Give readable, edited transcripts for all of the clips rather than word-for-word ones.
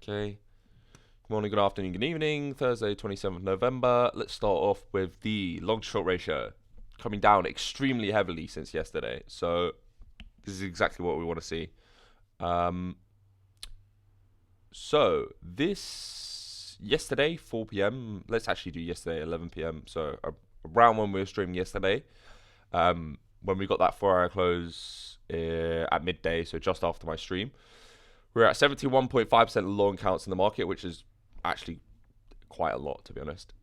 Okay. Good morning, good afternoon, good evening. Thursday, 27th November. Let's start off with the long to short ratio coming down extremely heavily since yesterday. So this is exactly what we want to see. So this yesterday, 4 p.m. Let's actually do yesterday, 11 p.m. So around when we were streaming yesterday, when we got that 4-hour close at midday, so just after my stream, we're at 71.5% long counts in the market, which is actually quite a lot, to be honest.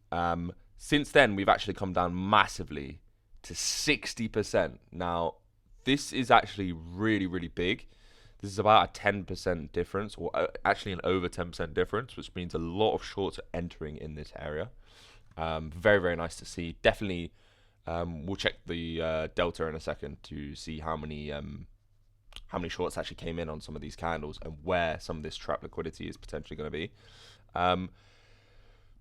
Since then, we've actually come down massively to 60%. Now, this is actually really, really big. This is about a 10% difference, or actually an over 10% difference, which means a lot of shorts are entering in this area. Very, very nice to see. Definitely, we'll check the delta in a second to see how many shorts actually came in on some of these candles and where some of this trap liquidity is potentially going to be.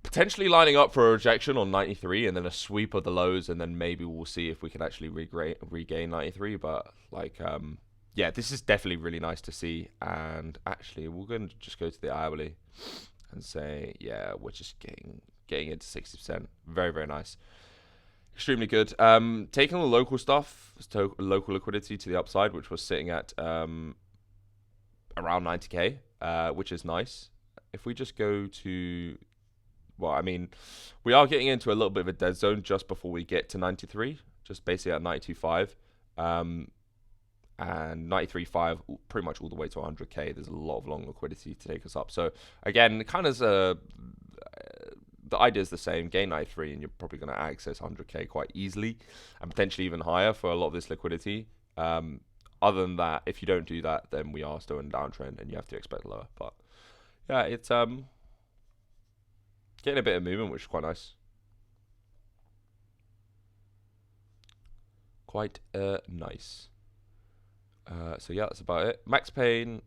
Potentially lining up for a rejection on 93 and then a sweep of the lows, and then maybe we'll see if we can actually regain 93. But yeah, this is definitely really nice to see. And actually, we're going to just go to the hourly and say, yeah, we're just getting into 60%. Very, very nice. Extremely good. Taking the local stuff, local liquidity to the upside, which was sitting at around 90k, which is nice. If we just go to, well, I mean, we are getting into a little bit of a dead zone just before we get to 93, just basically at 92.5. And 93.5 pretty much all the way to 100k. There's a lot of long liquidity to take us up. So again, kind of the idea is the same. Gain 93 and you're probably going to access 100k quite easily, and potentially even higher for a lot of this liquidity. Other than that, if you don't do that, then we are still in a downtrend and you have to expect lower. But yeah, it's getting a bit of movement, which is quite nice. Quite nice. So yeah, that's about it. Max Pain.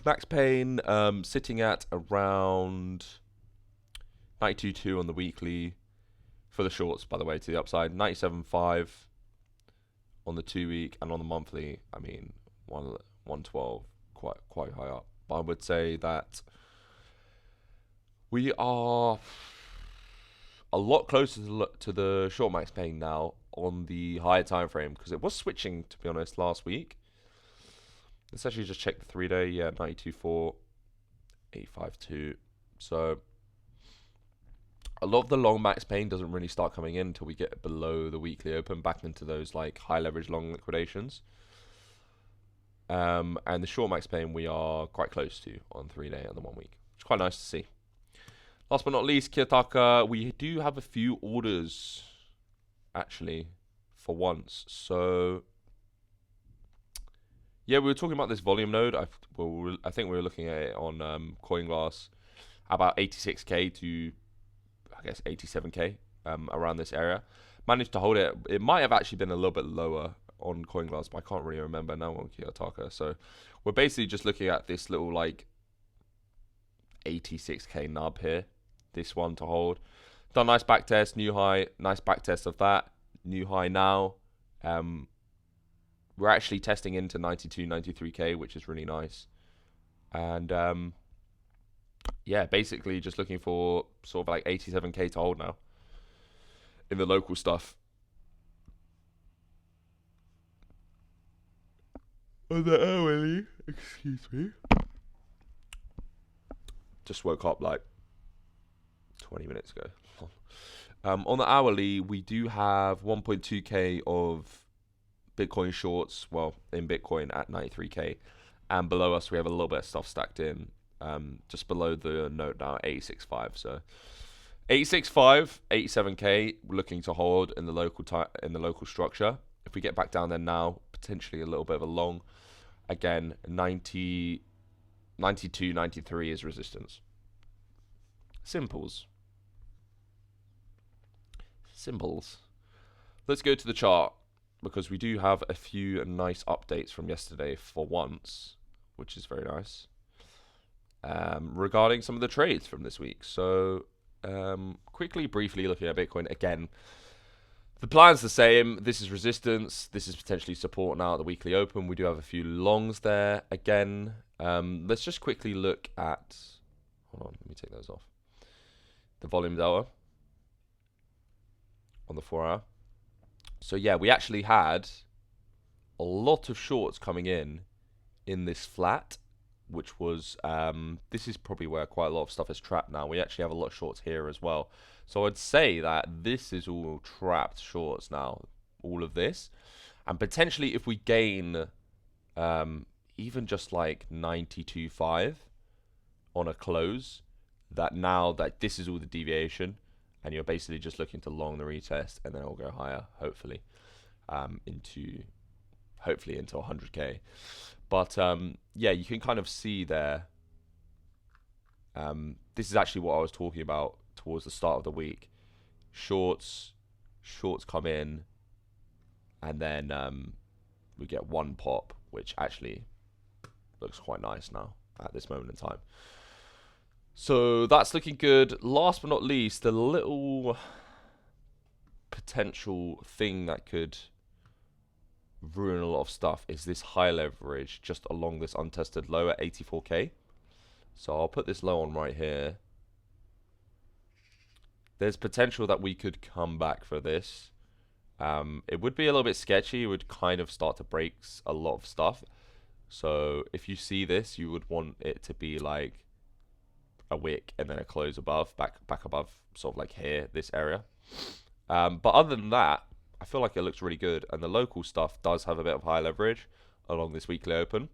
Max Pain sitting at around 92.2 on the weekly for the shorts, by the way, to the upside. 97.5 on the 2 week, and on the monthly, I mean, 112, quite high up. But I would say that we are a lot closer to the short Max Pain now on the higher time frame, because it was switching, to be honest, last week. Let's actually just check the 3-day. Yeah, 92.4, 852. So a lot of the long Max Pain doesn't really start coming in until we get below the weekly open, back into those like high leverage long liquidations. And the short Max Pain we are quite close to on 3-day and the 1 week. It's quite nice to see. Last but not least, Kiyotaka, we do have a few orders actually for once. So yeah, we were talking about this volume node. I think we were looking at it on CoinGlass, about 86k to, I guess, 87k, around this area. Managed to hold it. It might have actually been a little bit lower on CoinGlass, but I can't really remember now on Kiyotaka. So we're basically just looking at this little like 86k nub here. This one to hold. Done nice back test, new high, nice back test of that. New high now. We're actually testing into 92, 93k, which is really nice. And yeah, basically just looking for sort of like 87k to hold now in the local stuff. On the hourly, excuse me. Just woke up like 20 minutes ago. On the hourly, we do have 1.2k of Bitcoin shorts, well, in Bitcoin at 93k, and below us we have a little bit of stuff stacked in, just below the note now, 86.5. So 86.5, 87k, we're looking to hold in the local structure. If we get back down there now, potentially a little bit of a long. Again, 90, 92, 93 is resistance. Simples. Let's go to the chart, because we do have a few nice updates from yesterday for once, which is very nice, regarding some of the trades from this week. So briefly looking at Bitcoin again, The plan's the same. This is resistance. This is potentially support now at the weekly open. We do have a few longs there again. Let's just quickly look at. Hold on, let me take those off. The volume delta on the 4 hour. So yeah, we actually had a lot of shorts coming in this flat, which was this is probably where quite a lot of stuff is trapped now. We actually have a lot of shorts here as well. So I'd say that this is all trapped shorts now, all of this. And potentially if we gain even just like 92.5 on a close, that now that this is all the deviation, and you're basically just looking to long the retest, and then it'll go higher, hopefully, into 100k. But yeah, you can kind of see there. This is actually what I was talking about towards the start of the week. Shorts come in, and then we get one pop, which actually looks quite nice now at this moment in time. So that's looking good. Last but not least, the little potential thing that could ruin a lot of stuff is this high leverage just along this untested low at 84k. So I'll put this low on right here. There's potential that we could come back for this. It would be a little bit sketchy. It would kind of start to break a lot of stuff. So if you see this, you would want it to be like a wick and then a close above, back above, sort of like here, this area. But other than that, I feel like it looks really good, and the local stuff does have a bit of high leverage along this weekly open,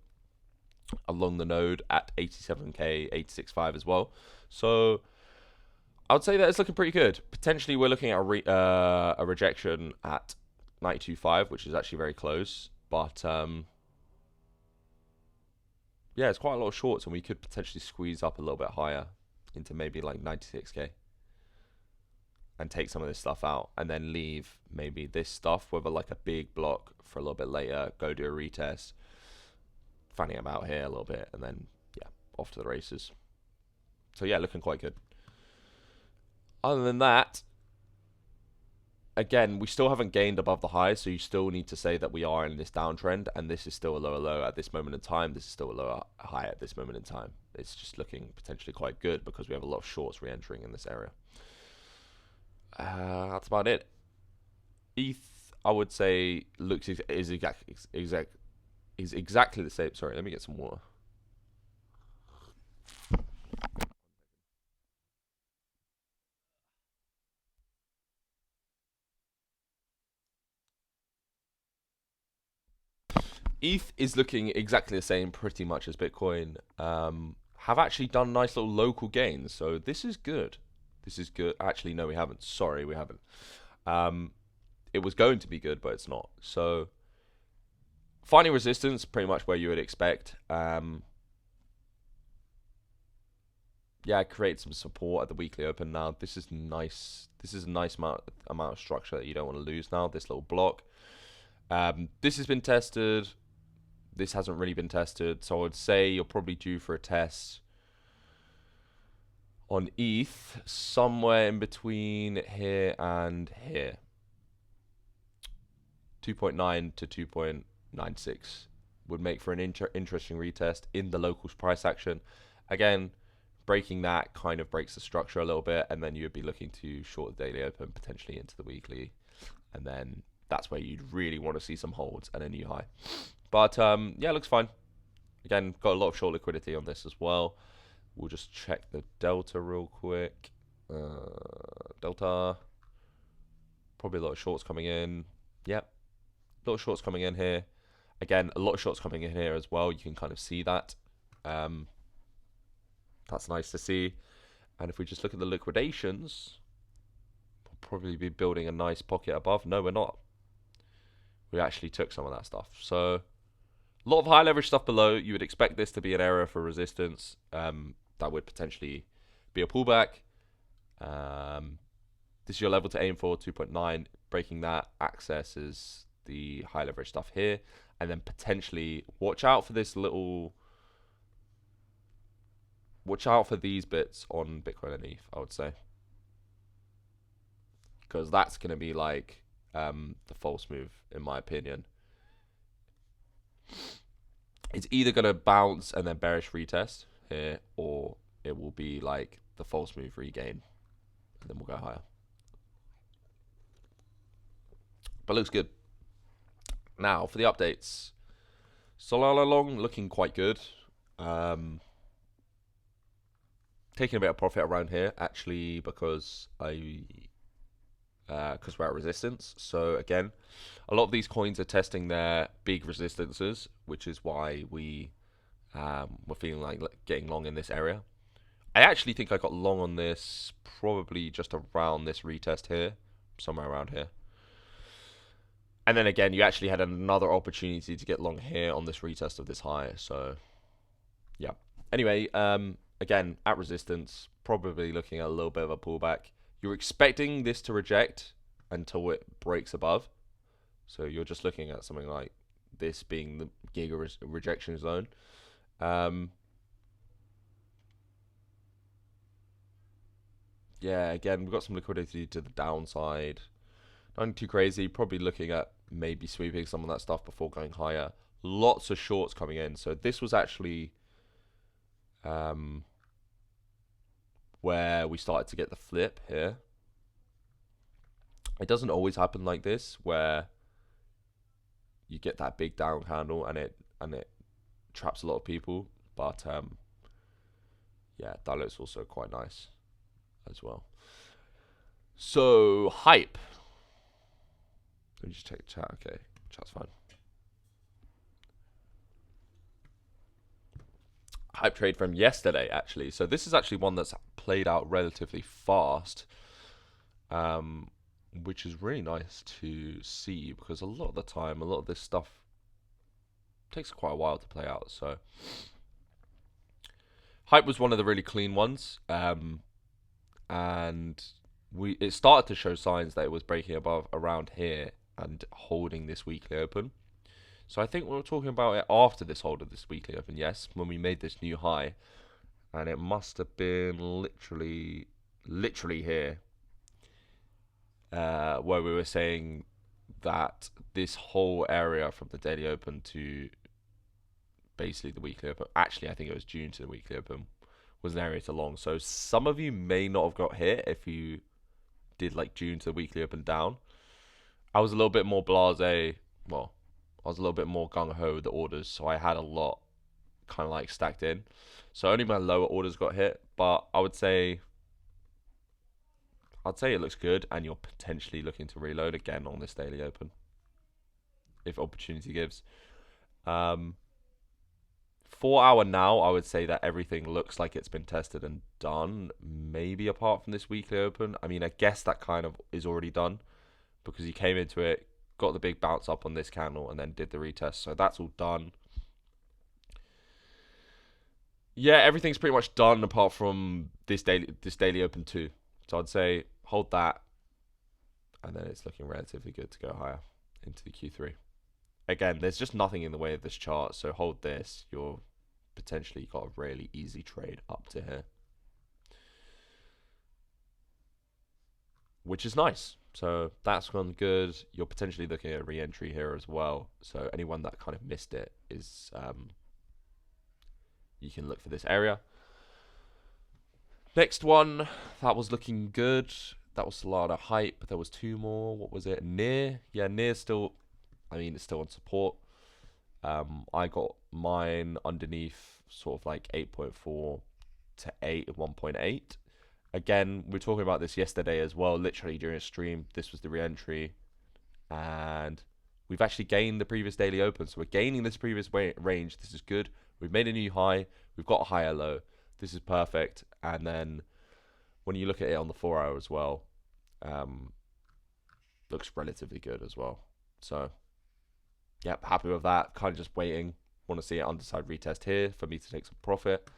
along the node at 87k, 86.5 as well. So I would say that it's looking pretty good. Potentially we're looking at a rejection at 92.5, which is actually very close, but yeah, it's quite a lot of shorts, and we could potentially squeeze up a little bit higher into maybe like 96k. And take some of this stuff out, and then leave maybe this stuff with like a big block for a little bit later, go do a retest, fanning about here a little bit, and then yeah, off to the races. So yeah, looking quite good. Other than that, again, we still haven't gained above the highs, so you still need to say that we are in this downtrend, and this is still a lower low at this moment in time. This is still a lower high at this moment in time. It's just looking potentially quite good because we have a lot of shorts re-entering in this area. That's about it. ETH, I would say, is exactly the same. Sorry, let me get some water. ETH is looking exactly the same, pretty much as Bitcoin. Have actually done nice little local gains, so this is good. This is good. Actually, no, we haven't. Sorry, we haven't. It was going to be good, but it's not. So, finding resistance, pretty much where you would expect. Yeah, create some support at the weekly open now. This is nice. This is a nice amount of structure that you don't want to lose now. This little block. This has been tested. This hasn't really been tested. So I would say you're probably due for a test on ETH somewhere in between here and here. 2.9 to 2.96 would make for an interesting retest in the locals price action. Again, breaking that kind of breaks the structure a little bit, and then you would be looking to short the daily open, potentially into the weekly, and then that's where you'd really want to see some holds and a new high. But yeah, looks fine. Again, got a lot of short liquidity on this as well. We'll just check the delta real quick. Delta, probably a lot of shorts coming in. Yep, a lot of shorts coming in here. Again, a lot of shorts coming in here as well. You can kind of see that. That's nice to see. And if we just look at the liquidations, we'll probably be building a nice pocket above. No, we're not. We actually took some of that stuff. So a lot of high leverage stuff below. You would expect this to be an area for resistance. That would potentially be a pullback. This is your level to aim for, 2.9. Breaking that access is the high leverage stuff here. And then potentially watch out for this little... Watch out for these bits on Bitcoin and ETH, I would say. Because that's going to be like the false move, in my opinion. It's either going to bounce and then bearish retest here, or it will be like the false move regain, and then we'll go higher. But looks good. Now, for the updates. Solana long looking quite good. Taking a bit of profit around here, actually, because we're at resistance. So again, a lot of these coins are testing their big resistances, which is why we're feeling like getting long in this area. I actually think I got long on this probably just around this retest here, somewhere around here. And then again, you actually had another opportunity to get long here on this retest of this high. So yeah. Anyway, again, at resistance, probably looking at a little bit of a pullback. You're expecting this to reject until it breaks above. So you're just looking at something like this being the giga rejection zone. Yeah, again, we've got some liquidity to the downside. Nothing too crazy. Probably looking at maybe sweeping some of that stuff before going higher. Lots of shorts coming in. So this was actually where we started to get the flip here. It doesn't always happen like this, where you get that big down candle and it traps a lot of people. But yeah, that looks also quite nice as well. So hype. Let me just check chat. Okay, chat's fine. Hype trade from yesterday, actually. So this is actually one that's played out relatively fast, which is really nice to see, because a lot of the time, a lot of this stuff takes quite a while to play out. So hype was one of the really clean ones, and it started to show signs that it was breaking above around here and holding this weekly open. So I think we were talking about it after this hold of this weekly open, yes, when we made this new high. And it must have been literally here, where we were saying that this whole area from the daily open to basically the weekly open, actually I think it was June to the weekly open, was an area to long. So some of you may not have got hit if you did like June to the weekly open down. I was a little bit more blasé. Well, I was a little bit more gung-ho with the orders, so I had a lot kind of like stacked in. So only my lower orders got hit, but I'd say it looks good, and you're potentially looking to reload again on this daily open if opportunity gives. 4 hour now, I would say that everything looks like it's been tested and done, maybe apart from this weekly open. I mean, I guess that kind of is already done, because you came into it, got the big bounce up on this candle, and then did the retest. So that's all done. Yeah, everything's pretty much done apart from this daily open too. So I'd say hold that, and then it's looking relatively good to go higher into the Q3. Again, there's just nothing in the way of this chart, so hold this. You're potentially got a really easy trade up to here, which is nice. So that's gone good. You're potentially looking at a re-entry here as well. So anyone that kind of missed it is, you can look for this area. Next one, that was looking good. That was Solana hype. There was 2 more. What was it? Near. Yeah, near still. I mean, it's still on support. I got mine underneath sort of like 8.4 to 8 at 1.8. Again, we were talking about this yesterday as well, literally during a stream. This was the re-entry, and we've actually gained the previous daily open. So we're gaining this previous range. This is good. We've made a new high. We've got a higher low. This is perfect. And then when you look at it on the 4 hour as well, looks relatively good as well. So, yep, happy with that. Kind of just waiting. Want to see it underside retest here for me to take some profit.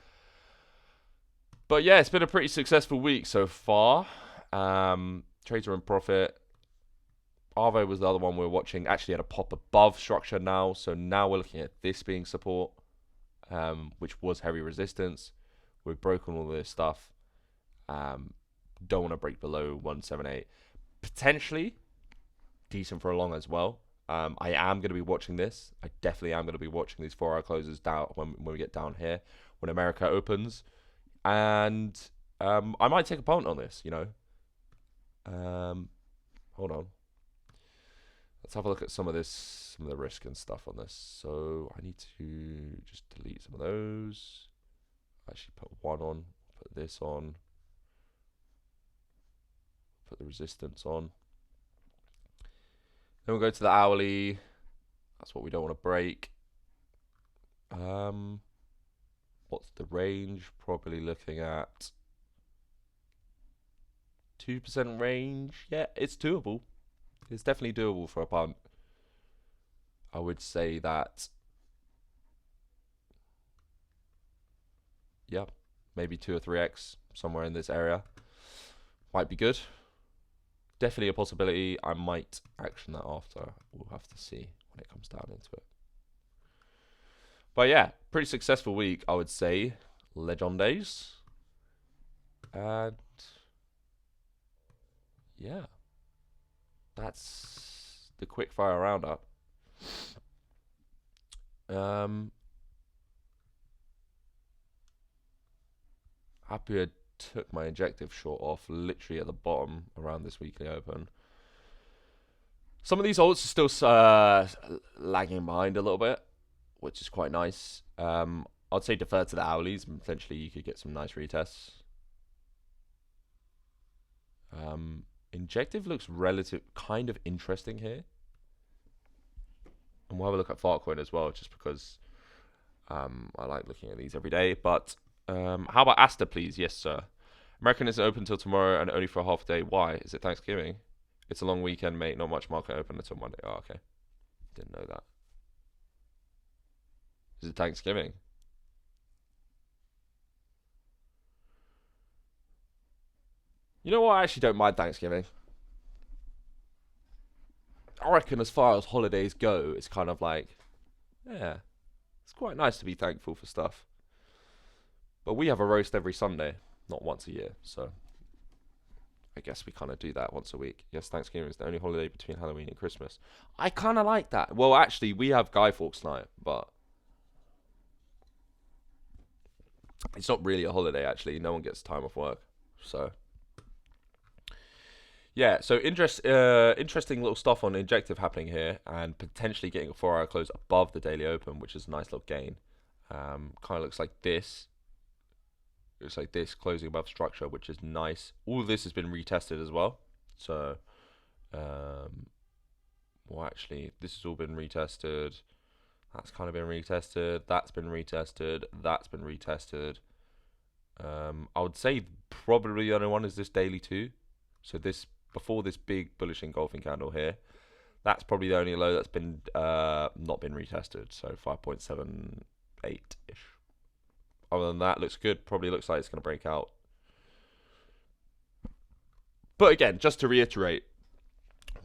But yeah, it's been a pretty successful week so far. Trades are in profit. Arvo was the other one we were watching. Actually had a pop above structure now. So now we're looking at this being support, which was heavy resistance. We've broken all this stuff. Don't want to break below 178. Potentially, decent for a long as well. I am going to be watching this. I definitely am going to be watching these 4-hour closes down when we get down here, when America opens. And I might take a punt on this, you know. Hold on. Let's have a look at some of the risk and stuff on this. So I need to just delete some of those. Actually put one on, put this on, put the resistance on. Then we'll go to the hourly. That's what we don't want to break. What's the range? Probably looking at 2% range. Yeah, it's doable. It's definitely doable for a punt. I would say that, yeah, maybe 2 or 3x somewhere in this area might be good. Definitely a possibility. I might action that after. We'll have to see when it comes down into it. But yeah, pretty successful week, I would say. Legendays. And yeah, that's the quickfire roundup. Happy I took my injective short off literally at the bottom around this weekly open. Some of these alts are still lagging behind a little bit, which is quite nice. I'd say defer to the hourlies, and potentially you could get some nice retests. Injective looks kind of interesting here. And we'll have a look at Fartcoin as well, just because I like looking at these every day. But how about Asta, please? Yes, sir. American isn't open till tomorrow and only for a half a day. Why? Is it Thanksgiving? It's a long weekend, mate. Not much market open until Monday. Oh, okay. Didn't know that. Is it Thanksgiving? You know what? I actually don't mind Thanksgiving. I reckon as far as holidays go, it's kind of like, yeah, it's quite nice to be thankful for stuff. But we have a roast every Sunday, not once a year, so I guess we kind of do that once a week. Yes, Thanksgiving is the only holiday between Halloween and Christmas. I kind of like that. Well, actually, we have Guy Fawkes night, but it's not really a holiday, actually. No one gets time off work, so yeah, so interesting little stuff on injective happening here, and potentially getting a 4-hour close above the daily open, which is a nice little gain. Kind of looks like this. Looks like this closing above structure, which is nice. All of this has been retested as well. So, well, actually, this has all been retested. That's kind of been retested. That's been retested. That's been retested. I would say probably the only one is this daily too. So this, before this big bullish engulfing candle here, that's probably the only low that's been not been retested. So 5.78-ish. Other than that, looks good. Probably looks like it's going to break out. But again, just to reiterate,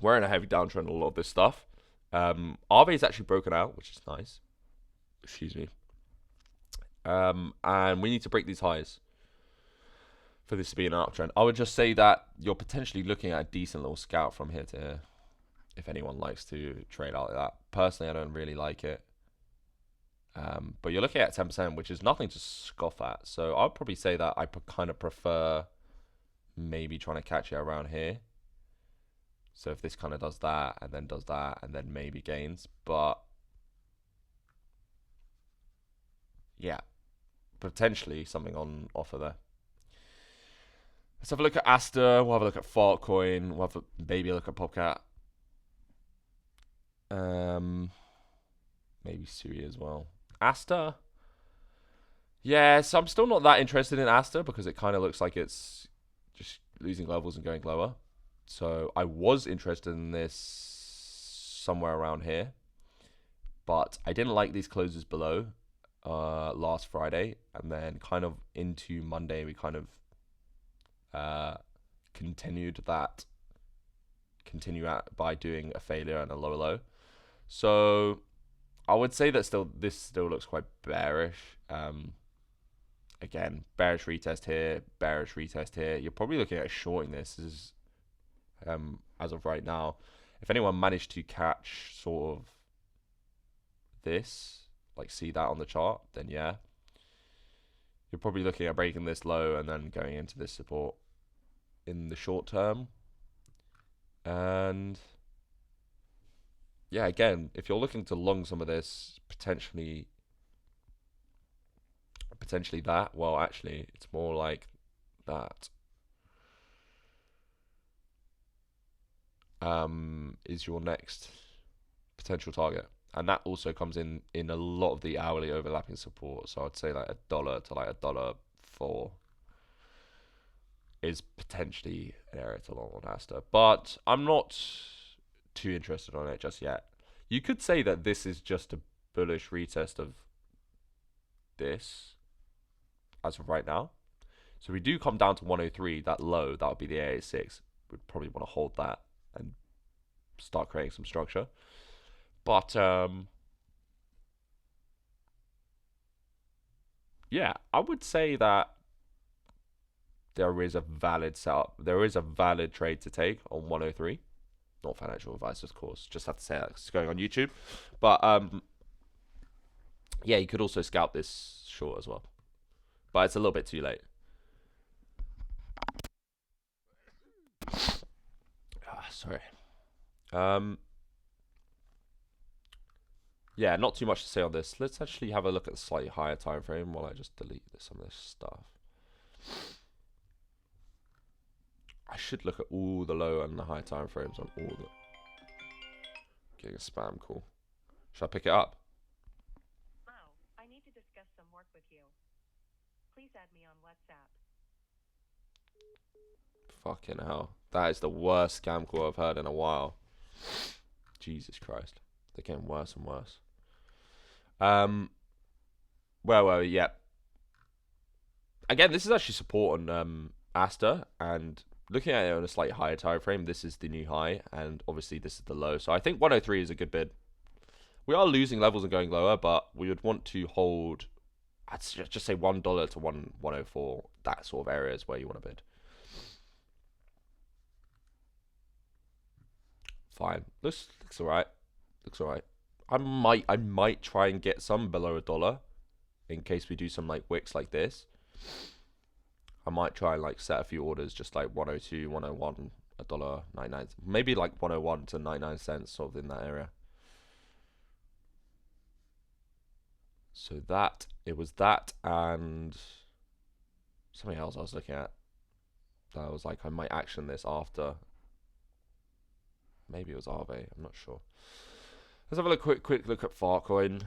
we're in a heavy downtrend on a lot of this stuff. RV's actually broken out, which is nice. Excuse me. And we need to break these highs for this to be an uptrend. I would just say that you're potentially looking at a decent little scout from here to here, if anyone likes to trade out like that. Personally, I don't really like it. But you're looking at 10%, which is nothing to scoff at. So I'd probably say that I kind of prefer maybe trying to catch it around here. So if this kind of does that, and then maybe gains. But yeah, potentially something on offer there. Let's have a look at Asta. We'll have a look at Fartcoin. We'll have maybe a look at Popcat. Maybe Sui as well. Asta. Yeah, so I'm still not that interested in Asta because it kind of looks like it's just losing levels and going lower. So I was interested in this somewhere around here, but I didn't like these closes below last Friday, and then kind of into Monday we kind of continue by doing a failure and a lower low. So I would say that this still looks quite bearish. Again, bearish retest here, bearish retest here. You're probably looking at shorting this as of right now. If anyone managed to catch sort of this, like see that on the chart, then yeah, you're probably looking at breaking this low and then going into this support in the short term. And yeah, again, if you're looking to long some of this, potentially that, well, actually, it's more like that is your next potential target. And that also comes in a lot of the hourly overlapping support. So I'd say like $1 to like $1.04 is potentially an area to long on Asta. But I'm not too interested on it just yet. You could say that this is just a bullish retest of this as of right now. So if we do come down to 103, that low, that would be the AA6. We'd probably want to hold that and start creating some structure. But yeah, I would say that there is a valid setup. There is a valid trade to take on 103. Not financial advice, of course. Just have to say that 'cause it's going on YouTube. But yeah, you could also scalp this short as well. But it's a little bit too late. Sorry. Yeah, not too much to say on this. Let's actually have a look at the slightly higher time frame while I just delete some of this stuff. I should look at all the low and the high time frames on all the... Getting a spam call. Should I pick it up? Hello, I need to discuss some work with you. Please add me on WhatsApp. Fucking hell. That is the worst scam call I've heard in a while. Jesus Christ. They're getting worse and worse. Well, yeah. Again, this is actually support on Asta, and looking at it on a slightly higher time frame, this is the new high, and obviously this is the low. So I think 103 is a good bid. We are losing levels and going lower, but we would want to hold, I'd just say $1 to 104. That sort of area is where you want to bid. Fine. Looks alright. Looks alright. I might try and get some below $1 in case we do some like wicks like this. I might try and like set a few orders just like 102, 101, $1.99, maybe like 101 to 99 cents, sort of in that area. So that, it was that and something else I was looking at. That was like, I might action this after. Maybe it was Aave, I'm not sure. Let's have a quick look at Farcoin.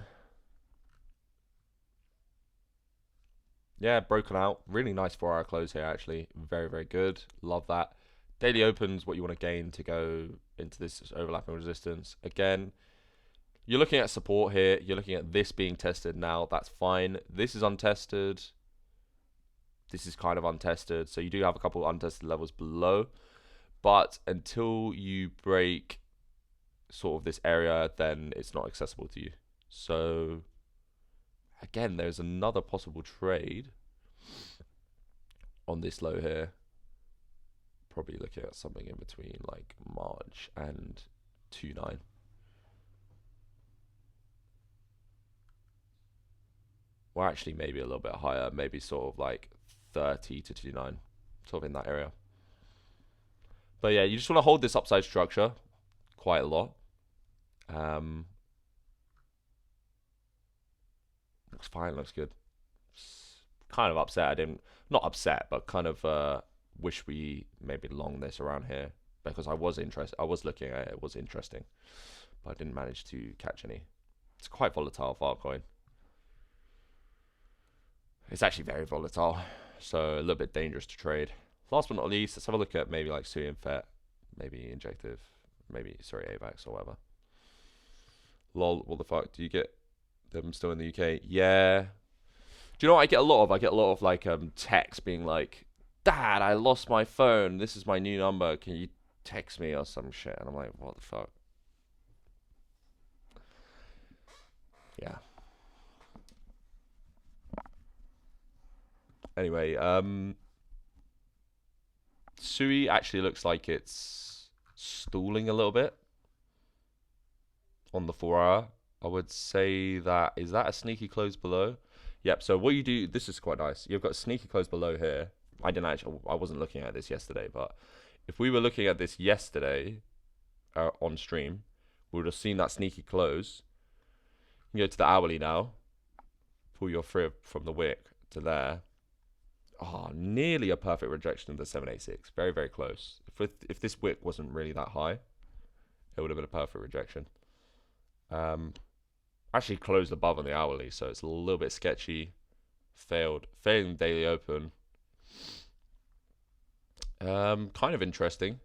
Yeah, broken out. Really nice 4-hour close here, actually. Very, very good. Love that. Daily opens what you want to gain to go into this overlapping resistance. Again, you're looking at support here. You're looking at this being tested now. That's fine. This is untested. This is kind of untested. So you do have a couple of untested levels below. But until you break sort of this area, then it's not accessible to you. So again, there's another possible trade on this low here. Probably looking at something in between like March and 2.9. Or actually maybe a little bit higher, maybe sort of like 30 to 2.9, sort of in that area. But yeah, you just want to hold this upside structure quite a lot. Looks fine, looks good. Kind of upset I didn't, not upset, but kind of wish we maybe long this around here, because I was interested. I was looking at it, it was interesting, but I didn't manage to catch any. It's quite volatile for altcoin. It's actually very volatile, so a little bit dangerous to trade. Last but not least, let's have a look at maybe like Sui and FET, maybe Injective, maybe, sorry, AVAX or whatever. Lol, what the fuck? Do you get them still in the UK? Yeah. Do you know what I get a lot of? I get a lot of like texts being like, Dad, I lost my phone. This is my new number. Can you text me or some shit? And I'm like, what the fuck? Yeah. Anyway, Sui actually looks like it's stalling a little bit. on the 4 hour. I would say that is that a sneaky close below? Yep. So what you do, this is quite nice. You've got a sneaky close below here. I wasn't looking at this yesterday, but if we were looking at this yesterday on stream, we would have seen that sneaky close. You go to the hourly now. Pull your fib from the wick to there. Oh, nearly a perfect rejection of the 786. Very, very close. If this wick wasn't really that high, it would have been a perfect rejection. Actually closed above on the hourly, so it's a little bit sketchy. Failing daily open. Kind of interesting.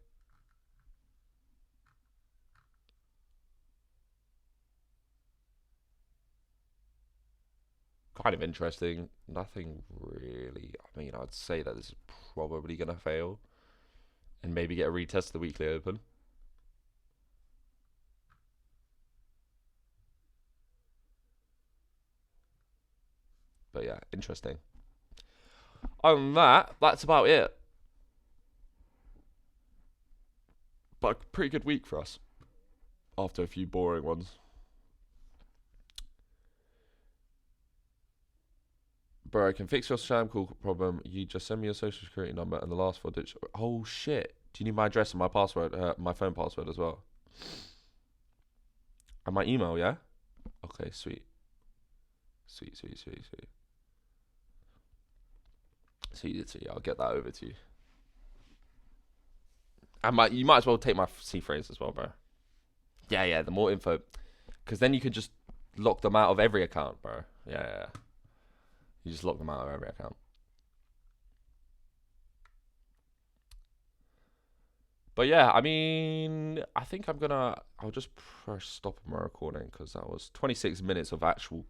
Kind of interesting. Nothing really. I mean, I'd say that this is probably gonna fail, and maybe get a retest of the weekly open. But yeah, interesting. Other than that, that's about it. But a pretty good week for us. After a few boring ones. Bro, I can fix your sham call problem. You just send me your social security number and the last 4 digits. Oh shit. Do you need my address and my password? My phone password as well. And my email, yeah? Okay, sweet. Sweet. Sweet. I'll get that over to you. You might as well take my C phrase as well, bro. Yeah, the more info. Because then you can just lock them out of every account, bro. Yeah. You just lock them out of every account. But yeah, I mean, I think I'll just press stop on my recording because that was 26 minutes of actual